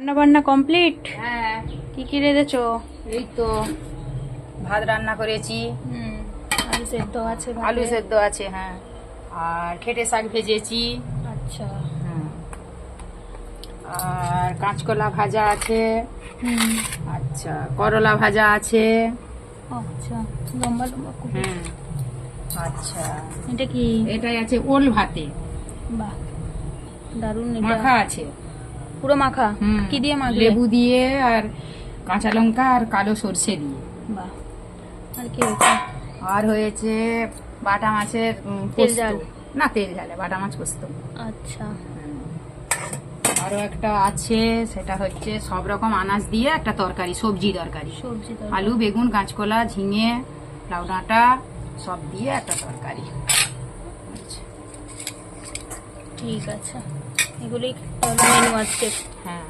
রান্না বান্না কমপ্লিট? হ্যাঁ। কি কি রেঁধেছো? এই তো ভাত রান্না করেছি। আলু সেদ্ধ আছে, আলু সেদ্ধ আছে, হ্যাঁ। আর খেটে শাক ভেজেছি। আচ্ছা। আর কাঁচকলা ভাজা আছে। হুম। আচ্ছা, করলা ভাজা আছে। আচ্ছা, লম্বা লম্বা করে। আচ্ছা, এটা কি? এটাই আছে ওল ভাতে। বাহ, দারুণ। মাখা আছে পুরো মাখা? কি দিয়ে মাখলে? লেবু দিয়ে আর কাঁচা লঙ্কা আর কালো সর্ষে দিয়ে। বাহ। আর কি হয়েছে? আর হয়েছে বাটা মাছের তেল পোস্ত। ঝাল? না, তেল ঝালে বাটা মাছ পোস্ত। আচ্ছা। আরো একটা আছে, সেটা হচ্ছে সব রকম আনাজ দিয়ে একটা তরকারি, সবজি তরকারি। সবজি তরকারি? আলু, বেগুন, কাঁচকলা, ঝিঙে, লাউ ডাঁটা সব দিয়ে একটা তরকারি। আচ্ছা, ঠিক আছে, এগুলোই মেনু আজকে। হ্যাঁ।